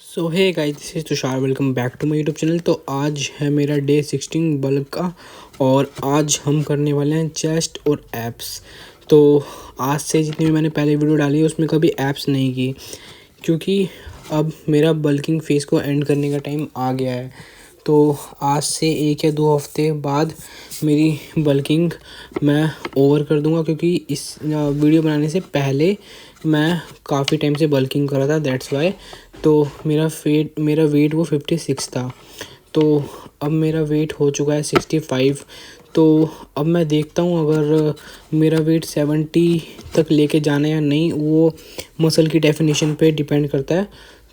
So hey guys, this is Tushar. Welcome back to my YouTube channel. तो आज है मेरा डे 16 बल्क का और आज हम करने वाले हैं चेस्ट और एब्स। तो आज से जितनी भी मैंने पहले वीडियो डाली है उसमें कभी एब्स नहीं की, क्योंकि अब मेरा बल्किंग फेज़ को एंड करने का टाइम आ गया है। तो आज से 1 या 2 हफ्ते बाद मेरी बल्किंग मैं ओवर कर दूंगा, क्योंकि इस वीडियो बनाने से पहले मैं काफ़ी टाइम से बल्किंग कर रहा था, दैट्स वाई। तो मेरा वेट वो 56 था। तो अब मेरा वेट हो चुका है 65। तो अब मैं देखता हूँ अगर मेरा वेट 70 तक लेके जाना है या नहीं, वो मसल की डेफिनेशन पे डिपेंड करता है।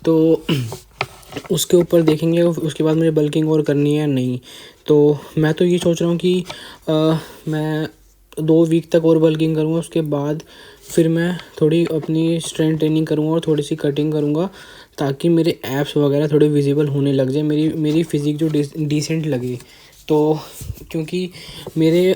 तो उसके ऊपर देखेंगे, उसके बाद मुझे बल्किंग और करनी है या नहीं। तो मैं तो ये सोच रहा हूँ कि मैं 2 वीक तक और बल्किंग करूँगा, उसके बाद फिर मैं थोड़ी अपनी स्ट्रेंथ ट्रेनिंग करूँगा और थोड़ी सी कटिंग करूँगा, ताकि मेरे एब्स वगैरह थोड़े विजिबल होने लग जाए, मेरी फ़िज़िक जो डिसेंट लगे। तो क्योंकि मेरे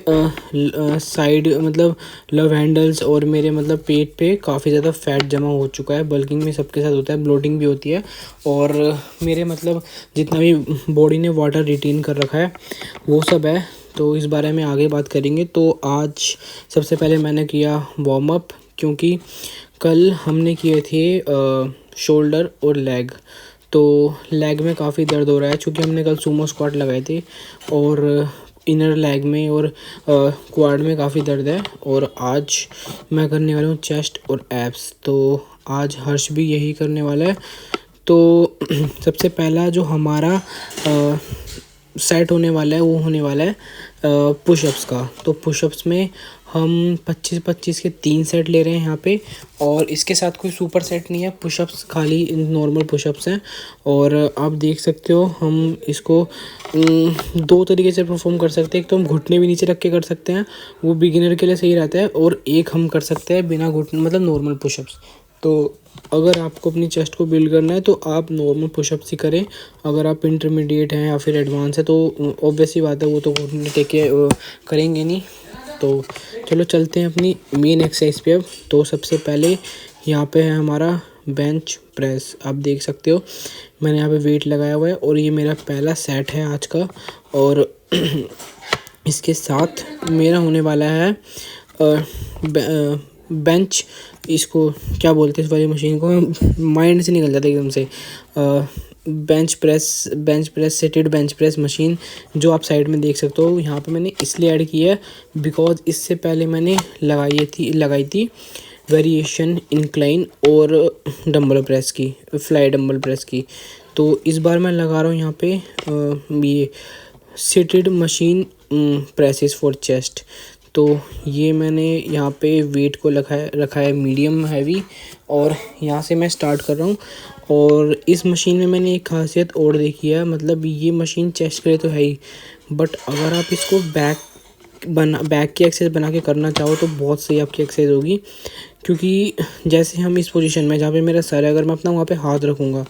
साइड मतलब लव हैंडल्स और मेरे मतलब पेट पे काफ़ी ज़्यादा फैट जमा हो चुका है। बल्किंग में सबके साथ होता है, ब्लोटिंग भी होती है, और मेरे मतलब जितना भी बॉडी ने वाटर रिटेन कर रखा है वो सब है। तो इस बारे में आगे बात करेंगे। तो आज सबसे पहले मैंने किया वार्म अप, क्योंकि कल हमने किए थे शोल्डर और लेग। तो लेग में काफ़ी दर्द हो रहा है, क्योंकि हमने कल सुमो स्क्वाट लगाए थे, और इनर लेग में और क्वाड में काफ़ी दर्द है। और आज मैं करने वाला हूँ चेस्ट और एब्स। तो आज हर्ष भी यही करने वाला है। तो सबसे पहला जो हमारा सेट होने वाला है वो होने वाला है पुशअप्स का। तो पुशअप्स में हम 25-25 के 3 सेट ले रहे हैं यहाँ पे, और इसके साथ कोई सुपर सेट नहीं है, पुशअप्स खाली नॉर्मल पुशअप्स हैं। और आप देख सकते हो हम इसको 2 तरीके से परफॉर्म कर सकते हैं। एक तो हम घुटने भी नीचे रख के कर सकते हैं, वो बिगिनर के लिए सही रहता है, और एक हम कर सकते हैं बिना घुटने मतलब नॉर्मल पुशअप्स। तो अगर आपको अपनी चेस्ट को बिल्ड करना है तो आप नॉर्मल पुशअप्स ही करें। अगर आप इंटरमीडिएट हैं या फिर एडवांस है तो ऑब्वियस ही बात है, वो तो घुटने टेक के करेंगे नहीं। तो चलो चलते हैं अपनी मेन एक्सरसाइज पे अब। तो सबसे पहले यहाँ पे है हमारा बेंच प्रेस। आप देख सकते हो मैंने यहाँ पे वेट लगाया हुआ है, और ये मेरा पहला सेट है आज का। और इसके साथ मेरा होने वाला है बेंच, इसको क्या बोलते हैं इस वाली मशीन को, माइंड से निकल जाता है एकदम से। Bench press settled bench press machine, जो आप साइड में देख सकते हो। यहाँ पे मैंने इसलिए ऐड की है बिकॉज इससे पहले मैंने लगाई थी वेरिएशन इंक्लाइन और डंबल प्रेस की, फ्लाई डंबल प्रेस की। तो इस बार मैं लगा रहा हूँ यहाँ पे ये settled machine presses for chest. तो ये मैंने यहाँ पे वेट को रखा है मीडियम हैवी, और यहाँ से मैं स्टार्ट कर रहा हूँ। और इस मशीन में मैंने एक खासियत और देखी है, मतलब ये मशीन चेस्ट के लिए तो है ही, बट अगर आप इसको बैक की एक्सरसाइज बना के करना चाहो तो बहुत सही आपकी एक्सरसाइज होगी। क्योंकि जैसे हम इस पोजीशन में जहाँ पे मेरा सर है, अगर मैं अपना वहाँ पे हाथ रखूँगा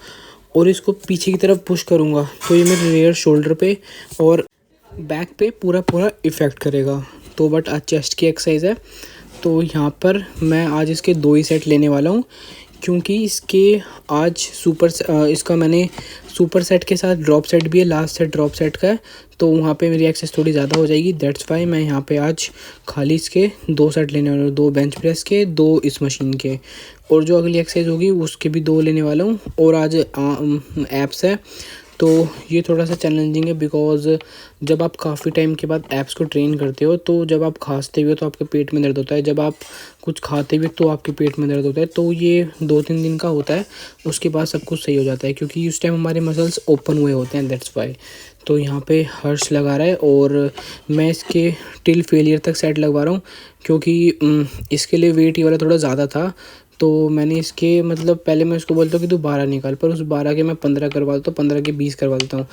और इसको पीछे की तरफ पुश करूँगा तो ये मेरे रेयर शोल्डर पे और बैक पे पूरा इफ़ेक्ट करेगा। तो बट आज चेस्ट की एक्सरसाइज है, तो यहाँ पर मैं आज इसके 2 ही सेट लेने वाला हूँ, क्योंकि इसके आज इसका मैंने सुपर सेट के साथ ड्रॉप सेट भी है, लास्ट सेट ड्रॉप सेट का है। तो वहाँ पे मेरी एक्सरसाइज थोड़ी ज़्यादा हो जाएगी, दैट्स वाई मैं यहाँ पे आज खाली इसके 2 सेट लेने वाला हूँ, 2 बेंच प्रेस के, 2 इस मशीन के। और जो अगली एक्सरसाइज होगी उसके भी 2 लेने वाला हूँ। और आज एप्स है, तो ये थोड़ा सा चैलेंजिंग है, बिकॉज़ जब आप काफ़ी टाइम के बाद एप्स को ट्रेन करते हो, तो जब आप खांसते हो तो आपके पेट में दर्द होता है, जब आप कुछ खाते हुए तो आपके पेट में दर्द होता है। तो ये 2-3 दिन का होता है, उसके बाद सब कुछ सही हो जाता है, क्योंकि उस टाइम हमारे मसल्स ओपन हुए होते हैं, दैट्स वाई। तो यहाँ पे हर्ष लगा रहा है, और मैं इसके टिल फेलियर तक सेट लगवा रहा हूँ, क्योंकि इसके लिए वेट ये वाला थोड़ा ज़्यादा था। तो मैंने इसके मतलब पहले मैं उसको बोलता हूँ कि तू 12 निकाल, पर उस 12 के मैं 15 करवा देता हूँ, 15 के 20 करवा देता हूँ,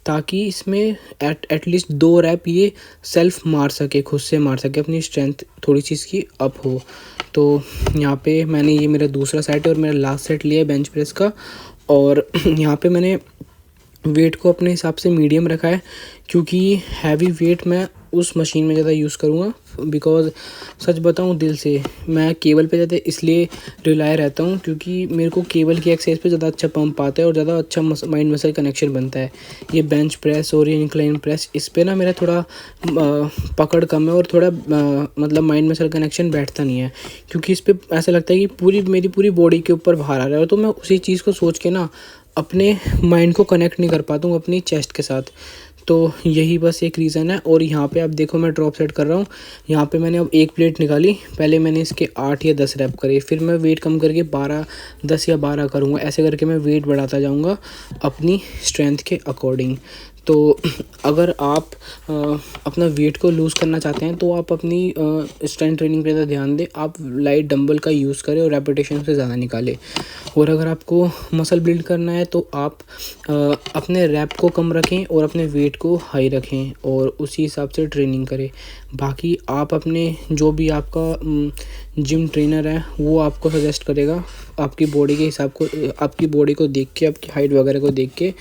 ताकि इसमें एटलीस्ट 2 रैप ये सेल्फ मार सके, खुद से मार सके, अपनी स्ट्रेंथ थोड़ी सी इसकी अप हो। तो यहाँ पे मैंने ये मेरा दूसरा सेट है और मेरा लास्ट सेट लिया है बेंच प्रेस का। और यहाँ पे मैंने वेट को अपने हिसाब से मीडियम रखा है, क्योंकि हैवी वेट मैं उस मशीन में ज़्यादा यूज़ करूँगा। बिकॉज़ सच बताऊँ दिल से, मैं केबल पे ज़्यादा इसलिए रिलाय रहता हूँ क्योंकि मेरे को केबल की एक्सरसाइज पे ज़्यादा अच्छा पंप आता है और ज़्यादा अच्छा माइंड मसल कनेक्शन बनता है। ये बेंच प्रेस और ये इंक्लाइन प्रेस, इस पे ना मेरा थोड़ा पकड़ कम है और थोड़ा मतलब माइंड मसल कनेक्शन बैठता नहीं है, क्योंकि इस पे ऐसा लगता है कि मेरी पूरी बॉडी के ऊपर भार आ रहा है। तो मैं उसी चीज़ को सोच के ना अपने माइंड को कनेक्ट नहीं कर पाता हूँ अपनी चेस्ट के साथ। तो यही बस एक रीज़न है। और यहाँ पे आप देखो मैं ड्रॉप सेट कर रहा हूँ। यहाँ पे मैंने अब एक प्लेट निकाली, पहले मैंने इसके 8 या 10 रैप करे, फिर मैं वेट कम करके 10 या 12 करूँगा। ऐसे करके मैं वेट बढ़ाता जाऊँगा अपनी स्ट्रेंथ के अकॉर्डिंग। तो अगर आप अपना वेट को लूज़ करना चाहते हैं तो आप अपनी स्ट्रेंथ ट्रेनिंग पे ज़्यादा ध्यान दें। आप लाइट डंबल का यूज़ करें और रेपिटेशन से ज़्यादा निकालें। और अगर आपको मसल बिल्ड करना है तो आप अपने रैप को कम रखें और अपने वेट को हाई रखें और उसी हिसाब से ट्रेनिंग करें। बाकी आप अपने जो भी आपका जिम ट्रेनर है वो आपको सजेस्ट करेगा आपकी बॉडी के हिसाब को, आपकी बॉडी को देख के, आपकी हाइट वगैरह को देख के।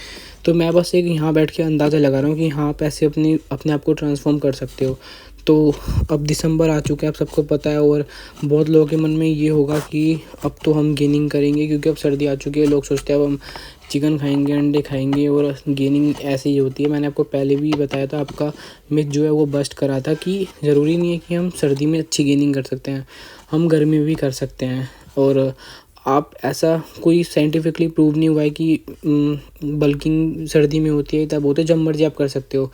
तो मैं बस एक यहाँ बैठ के अंदाज़ा लगा रहा हूँ कि हाँ आप ऐसे अपने आप को ट्रांसफॉर्म कर सकते हो। तो अब दिसंबर आ चुका है, आप सबको पता है, और बहुत लोगों के मन में ये होगा कि अब तो हम गेनिंग करेंगे क्योंकि अब सर्दी आ चुकी है। लोग सोचते हैं अब हम चिकन खाएंगे, अंडे खाएंगे और गेनिंग ऐसे ही होती है। मैंने आपको पहले भी बताया था, आपका मिथ जो है वो बस्ट करा था कि ज़रूरी नहीं है कि हम सर्दी में अच्छी गेनिंग कर सकते हैं, हम गर्मी में भी कर सकते हैं। और आप ऐसा कोई साइंटिफिकली प्रूव नहीं हुआ है कि बल्किंग सर्दी में होती है, तब होते जब मर्जी आप कर सकते हो।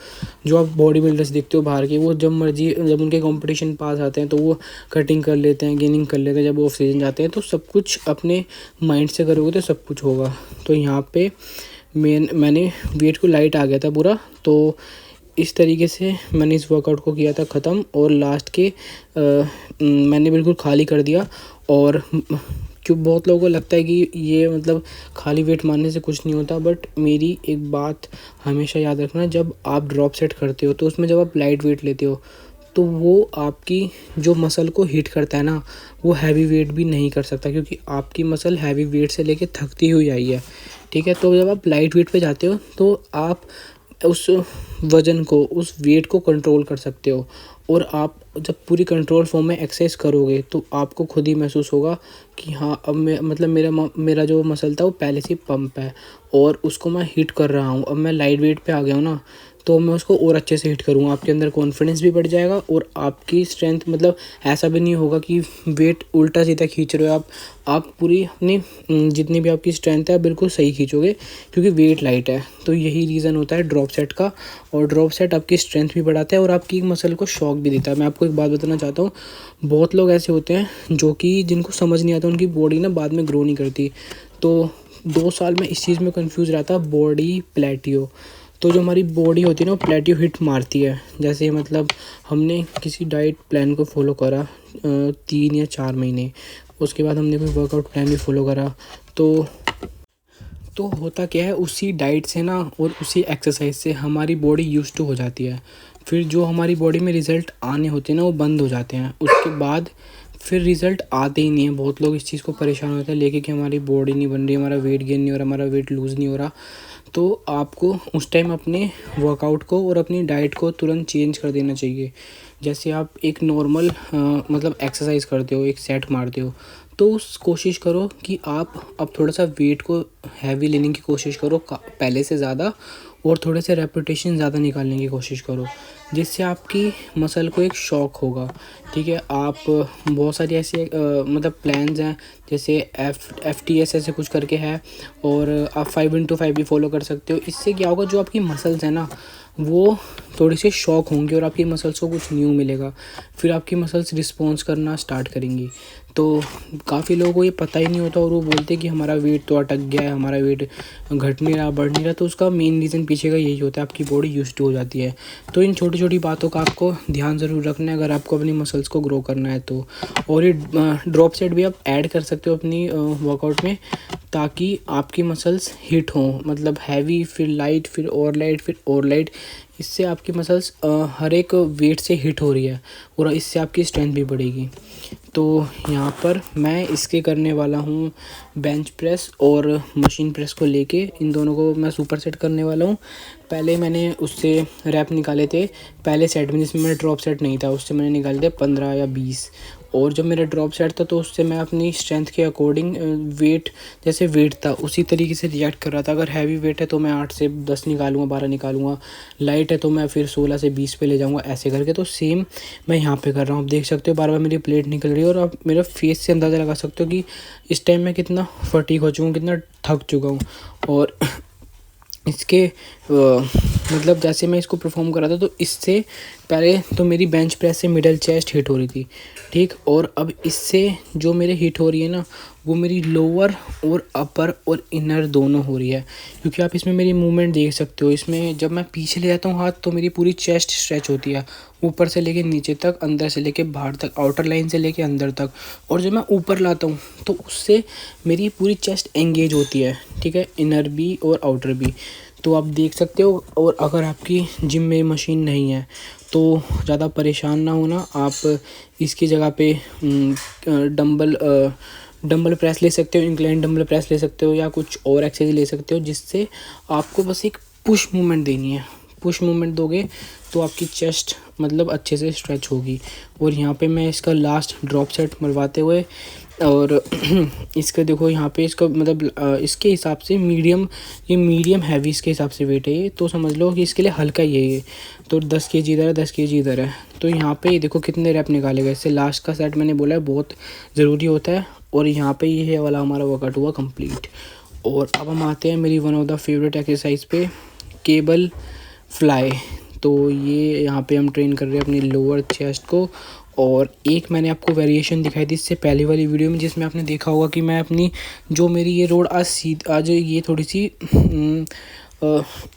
जो आप बॉडी बिल्डर्स देखते हो बाहर के, वो जब मर्जी, जब उनके कंपटीशन पास आते हैं तो वो कटिंग कर लेते हैं, गेनिंग कर लेते हैं। जब ऑफ सीजन जाते हैं तो सब कुछ अपने माइंड से करोगे तो सब कुछ होगा। तो यहाँ पे मैंने वेट को लाइट आ गया था पूरा, तो इस तरीके से मैंने इस वर्कआउट को किया था ख़त्म। और लास्ट के मैंने बिल्कुल खाली कर दिया। और क्यों बहुत लोगों को लगता है कि ये मतलब खाली वेट मारने से कुछ नहीं होता, बट मेरी एक बात हमेशा याद रखना, जब आप ड्रॉप सेट करते हो तो उसमें जब आप लाइट वेट लेते हो तो वो आपकी जो मसल को हिट करता है ना, वो हैवी वेट भी नहीं कर सकता, क्योंकि आपकी मसल हैवी वेट से लेके थकती हुई आई है। ठीक है, तो जब आप लाइट वेट पे जाते हो तो आप उस वज़न को, उस वेट को कंट्रोल कर सकते हो। और आप जब पूरी कंट्रोल फॉर्म में एक्सरसाइज करोगे तो आपको खुद ही महसूस होगा कि हाँ अब मैं मतलब मेरा जो मसल था वो पहले से पंप है और उसको मैं हिट कर रहा हूँ। अब मैं लाइट वेट पे आ गया हूँ ना, तो मैं उसको और अच्छे से हिट करूँगा। आपके अंदर कॉन्फिडेंस भी बढ़ जाएगा और आपकी स्ट्रेंथ, मतलब ऐसा भी नहीं होगा कि वेट उल्टा सीधा खींच रहे हो आप पूरी अपनी जितनी भी आपकी स्ट्रेंथ है बिल्कुल सही खींचोगे, क्योंकि वेट लाइट है। तो यही रीज़न होता है ड्रॉप सेट का। और ड्रॉप सेट आपकी स्ट्रेंथ भी बढ़ाता है और आपकी मसल को शॉक भी देता है। मैं आपको एक बात बताना चाहता हूँ, बहुत लोग ऐसे होते हैं जो कि जिनको समझ नहीं आता, उनकी बॉडी ना बाद में ग्रो नहीं करती। तो 2 साल में इस चीज़ में कंफ्यूज रहता, बॉडी प्लेटियो। तो जो हमारी बॉडी होती है ना, वो प्लेटियो हिट मारती है। जैसे मतलब हमने किसी डाइट प्लान को फॉलो करा 3 या 4 महीने, उसके बाद हमने कोई वर्कआउट प्लान भी फॉलो करा, तो होता क्या है, उसी डाइट से ना और उसी एक्सरसाइज से हमारी बॉडी यूज्ड टू हो जाती है। फिर जो हमारी बॉडी में रिज़ल्ट आने होते हैं ना, वो बंद हो जाते हैं। उसके बाद फिर रिज़ल्ट आते ही नहीं है। बहुत लोग इस चीज़ को परेशान होते हैं लेके कि हमारी बॉडी नहीं बन रही, हमारा वेट गेन नहीं हो रहा, हमारा वेट लूज़ नहीं हो रहा। तो आपको उस टाइम अपने वर्कआउट को और अपनी डाइट को तुरंत चेंज कर देना चाहिए। जैसे आप एक नॉर्मल मतलब एक्सरसाइज करते हो, एक सेट मारते हो, तो उस कोशिश करो कि आप अब थोड़ा सा वेट को हैवी लेने की कोशिश करो पहले से ज़्यादा, और थोड़े से रेपिटेशन ज़्यादा निकालने की कोशिश करो, जिससे आपकी मसल को एक शॉक होगा। ठीक है, आप बहुत सारी ऐसे मतलब प्लान्स हैं, जैसे FTS ऐसे कुछ करके है, और आप 5x5 भी फॉलो कर सकते हो। इससे क्या होगा, जो आपकी मसल्स हैं ना, वो थोड़ी सी शॉक होंगी और आपकी मसल्स को कुछ न्यू मिलेगा। फिर आपकी मसल्स रिस्पॉन्स करना स्टार्ट करेंगी। तो काफ़ी लोगों को ये पता ही नहीं होता और वो बोलते हैं कि हमारा वेट तो अटक गया है, हमारा वेट घट नहीं रहा, बढ़ नहीं रहा। तो उसका मेन रीज़न पीछे का यही होता है, आपकी बॉडी यूज्ड टू हो जाती है। तो इन छोटी छोटी बातों का आपको ध्यान ज़रूर रखना है अगर आपको अपनी मसल्स को ग्रो करना है तो। और ये ड्रॉप सेट भी आप ऐड कर सकते हो अपनी वर्कआउट में, ताकि आपकी मसल्स हिट हों, मतलब हैवी, फिर लाइट, फिर और लाइट, फिर और लाइट। इससे आपकी मसल्स हर एक वेट से हिट हो रही है और इससे आपकी स्ट्रेंथ भी बढ़ेगी। तो यहाँ पर मैं इसके करने वाला हूँ बेंच प्रेस और मशीन प्रेस को लेके, इन दोनों को मैं सुपर सेट करने वाला हूँ। पहले मैंने उससे रैप निकाले थे पहले सेट में, जिसमें मेरा ड्रॉप सेट नहीं था, उससे मैंने निकाले थे 15 या 20। और जब मेरा ड्रॉप सेट था तो उससे मैं अपनी स्ट्रेंथ के अकॉर्डिंग वेट, जैसे वेट था उसी तरीके से रिएक्ट कर रहा था। अगर हैवी वेट है तो मैं 8 से 10 निकालूंगा, 12 निकालूंगा, लाइट है तो मैं फिर 16 से 20 पे ले जाऊंगा, ऐसे करके। तो सेम मैं यहाँ पे कर रहा हूँ। आप देख सकते हो बार बार मेरी प्लेट निकल रही है और आप मेरा फेस से अंदाज़ा लगा सकते हो कि इस टाइम मैं कितना फटीग हो चुका हूँ, कितना थक चुका हूँ। और इसके मतलब जैसे मैं इसको परफॉर्म कर रहा था तो इससे पहले तो मेरी बेंच प्रेस से मिडल चेस्ट हिट हो रही थी, ठीक। और अब इससे जो मेरे हिट हो रही है ना, वो मेरी लोअर और अपर और इनर दोनों हो रही है। क्योंकि आप इसमें मेरी मूवमेंट देख सकते हो, इसमें जब मैं पीछे ले जाता हूँ हाथ तो मेरी पूरी चेस्ट स्ट्रेच होती है, ऊपर से लेके नीचे तक, अंदर से लेके बाहर तक, आउटर लाइन से लेके अंदर तक। और जब मैं ऊपर लाता हूँ तो उससे मेरी पूरी चेस्ट एंगेज होती है, ठीक है, इनर भी और आउटर भी। तो आप देख सकते हो। और अगर आपकी जिम में मशीन नहीं है तो ज़्यादा परेशान ना होना, आप इसकी जगह पे डंबल प्रेस ले सकते हो, इंक्लाइन डंबल प्रेस ले सकते हो, या कुछ और एक्सरसाइज ले सकते हो, जिससे आपको बस एक पुश मूवमेंट देनी है। पुश मूवमेंट दोगे तो आपकी चेस्ट मतलब अच्छे से स्ट्रेच होगी। और यहाँ पे मैं इसका लास्ट ड्रॉप सेट मरवाते हुए, और इसका देखो यहाँ पे इसका मतलब इसके हिसाब से मीडियम, ये मीडियम हैवी इसके हिसाब से वेट है ये, तो समझ लो कि इसके लिए हल्का ही है ये। तो 10 केजी इधर है, 10 केजी इधर है। तो यहाँ पे देखो कितने रैप निकाले गए। इससे लास्ट का सेट मैंने बोला है बहुत ज़रूरी होता है। और यहाँ पे ये वाला हमारा वर्कआउट हुआ कंप्लीट। और अब हम आते हैं मेरी one of the favourite exercise पे, केबल फ्लाई। तो ये यहाँ पे हम ट्रेन कर रहे हैं अपनी लोअर चेस्ट को। और एक मैंने आपको वेरिएशन दिखाई थी इससे पहले वाली वीडियो में, जिसमें आपने देखा होगा कि मैं अपनी जो मेरी ये रोड आज ये थोड़ी सी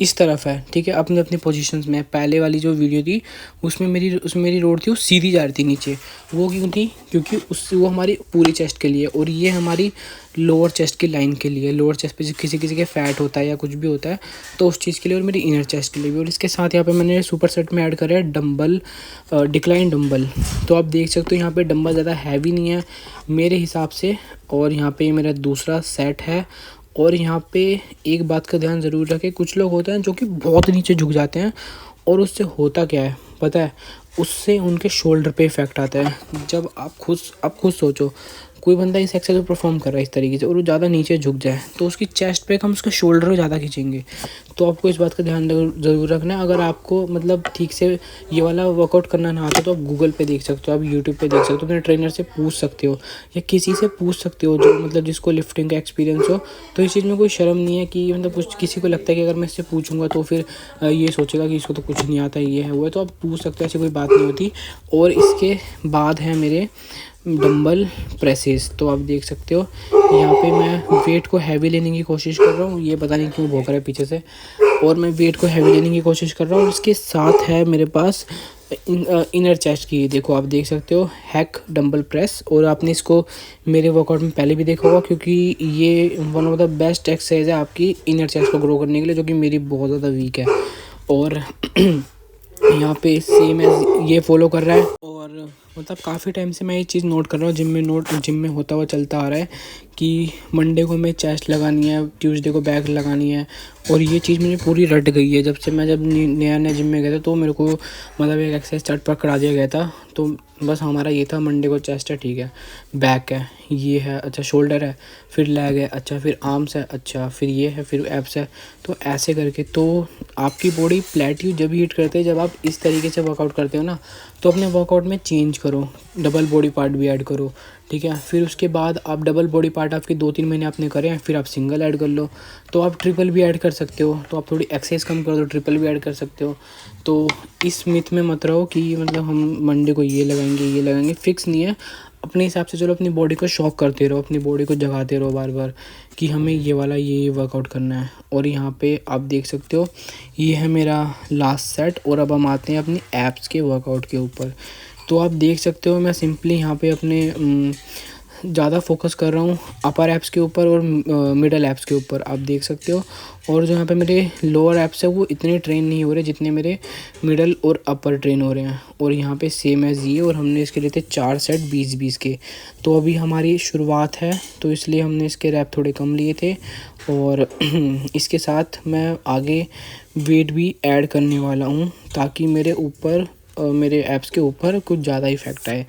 इस तरफ है, ठीक है, अपने अपनी पोजीशंस में। पहले वाली जो वीडियो थी उसमें मेरी रोड थी वो सीधी जा रही थी नीचे। वो क्यों थी? क्योंकि वो हमारी पूरी चेस्ट के लिए, और ये हमारी लोअर चेस्ट की लाइन के लिए। लोअर चेस्ट पे किसी किसी के फैट होता है या कुछ भी होता है तो उस चीज़ के लिए, और मेरी इनर चेस्ट के लिए भी। और इसके साथ यहाँ पे मैंने सुपर सेट में ऐड करा है डंबल, डिक्लाइन डंबल। तो आप देख सकते हो यहाँ पे डंबल ज़्यादा हैवी नहीं है मेरे हिसाब से। और यहाँ पे मेरा दूसरा सेट है। और यहाँ पे एक बात का ध्यान ज़रूर रखें, कुछ लोग होते हैं जो कि बहुत नीचे झुक जाते हैं, और उससे होता क्या है पता है? उससे उनके शोल्डर पे इफ़ेक्ट आता है। जब आप खुद सोचो, कोई बंदा इस एक्सरसाइज को परफॉर्म कर रहा है इस तरीके से और वो ज़्यादा नीचे झुक जाए तो उसकी चेस्ट पे हम उसके शोल्डर को ज़्यादा खींचेंगे। तो आपको इस बात का ध्यान ज़रूर रखना है। अगर आपको मतलब ठीक से ये वाला वर्कआउट करना ना आता तो आप गूगल पे देख सकते हो, आप यूट्यूब पे देख सकते हो, अपने ट्रेनर से पूछ सकते हो, या किसी से पूछ सकते हो जो मतलब जिसको लिफ्टिंग का एक्सपीरियंस हो। तो इस चीज़ में कोई शर्म नहीं है कि मतलब कुछ किसी को लगता है कि अगर मैं इससे पूछूंगा तो फिर ये सोचेगा कि इसको तो कुछ नहीं आता, ये है वो है। तो आप पूछ सकते हो, ऐसी कोई बात नहीं होती। और इसके बाद है मेरे डंबल प्रेसेस। तो आप देख सकते हो यहाँ पे मैं वेट को हैवी लेने की कोशिश कर रहा हूँ, ये पता नहीं क्यों भौंक रहा है पीछे से। और मैं वेट को हैवी लेने की कोशिश कर रहा हूँ। इसके साथ है मेरे पास इनर चेस्ट की, देखो आप देख सकते हो, हैक डंबल प्रेस। और आपने इसको मेरे वर्कआउट में पहले भी देखा होगा, क्योंकि ये one of the best exercise है आपकी इनर चेस्ट को ग्रो करने के लिए, जो कि मेरी बहुत ज़्यादा वीक है। और यहाँ पे सेम एज ये फॉलो कर रहा है। और मतलब काफ़ी टाइम से मैं ये चीज़ नोट कर रहा हूँ, जिम में होता हुआ चलता आ रहा है कि मंडे को मैं चेस्ट लगानी है, ट्यूसडे को बैक लगानी है। और ये चीज़ मुझे पूरी रट गई है। जब नया जिम में गया था तो मेरे को मतलब एक एक्सरसाइज चट पट करा दिया गया था। तो बस हमारा ये था, मंडे को चेस्ट है, ठीक है, बैक है, ये है, अच्छा शोल्डर है, फिर लेग है, अच्छा फिर आर्म्स है, अच्छा फिर ये है, फिर एब्स है। तो ऐसे करके तो आपकी बॉडी प्लेट्यू जब हीट करते हैं, जब आप इस तरीके से वर्कआउट करते हो ना, तो अपने वर्कआउट में चेंज करो, डबल बॉडी पार्ट भी ऐड करो, ठीक है। फिर उसके बाद आप डबल बॉडी पार्ट आपके 2-3 महीने आपने करे हैं, फिर आप सिंगल ऐड कर लो, तो आप ट्रिपल भी ऐड कर सकते हो। तो आप थोड़ी एक्सरसाइज कम कर दो, ट्रिपल भी ऐड कर सकते हो। तो इस मिथ में मत रहो कि मतलब हम मंडे को ये लगाएंगे, फिक्स नहीं है। अपने हिसाब से चलो, अपनी बॉडी को शॉक करते रहो, अपनी बॉडी को जगाते रहो बार बार कि हमें ये वाला ये वर्कआउट करना है। और यहाँ पे आप देख सकते हो ये है मेरा लास्ट सेट। और अब हम आते हैं अपनी एब्स के वर्कआउट के ऊपर। तो आप देख सकते हो मैं सिंपली यहाँ पे अपने ज़्यादा फोकस कर रहा हूँ अपर एब्स के ऊपर और मिडल एब्स के ऊपर, आप देख सकते हो। और जो यहाँ पे मेरे लोअर एब्स है वो इतने ट्रेन नहीं हो रहे जितने मेरे मिडल और अपर ट्रेन हो रहे हैं। और यहाँ पे सेम एज़ ये, और हमने इसके लिए थे 4 सेट 20-20 के। तो अभी हमारी शुरुआत है तो इसलिए हमने इसके रैप थोड़े कम लिए थे। और इसके साथ मैं आगे वेट भी ऐड करने वाला हूँ ताकि मेरे ऊपर मेरे एब्स के ऊपर कुछ ज़्यादा इफ़ेक्ट आए।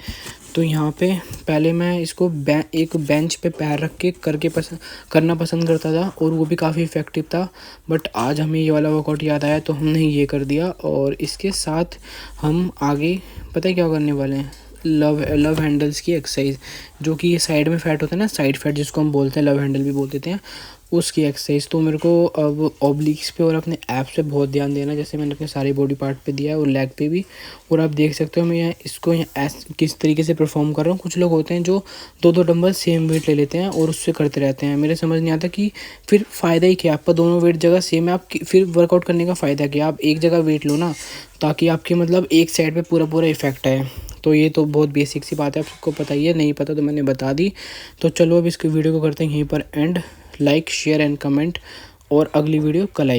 तो यहाँ पे पहले मैं इसको एक बेंच पे पैर रख के करना पसंद करता था और वो भी काफ़ी इफ़ेक्टिव था। बट आज हमें ये वाला वर्कआउट याद आया तो हमने ये कर दिया। और इसके साथ हम आगे पता है क्या करने वाले हैं, लव हैंडल्स की एक्सरसाइज, जो कि ये साइड में फैट होता है ना, साइड फैट जिसको हम बोलते हैं, लव हैंडल भी बोल देते हैं, उसकी एक्सरसाइज। तो मेरे को अब ऑब्लिक्स पे और अपने एब्स पे बहुत ध्यान देना, जैसे मैंने अपने सारे बॉडी पार्ट पे दिया है और लेग पे भी। और आप देख सकते हो मैं यहाँ इसको किस तरीके से परफॉर्म कर रहा हूँ। कुछ लोग होते हैं जो 2-2 डंबल सेम वेट ले लेते हैं और उससे करते रहते हैं। मेरे समझ नहीं आता कि फिर फ़ायदा ही क्या, आपका दोनों वेट जगह सेम है, आप फिर वर्कआउट करने का फ़ायदा क्या। आप एक जगह वेट लो ना, ताकि आपके मतलब एक साइड पे पूरा इफेक्ट आए। तो ये तो बहुत बेसिक सी बात है, आप सबको पता ही है, नहीं पता तो मैंने बता दी। तो चलो अब इसकी वीडियो को करते हैं यहीं पर and. Like share and comment, और अगली वीडियो कल आएगी।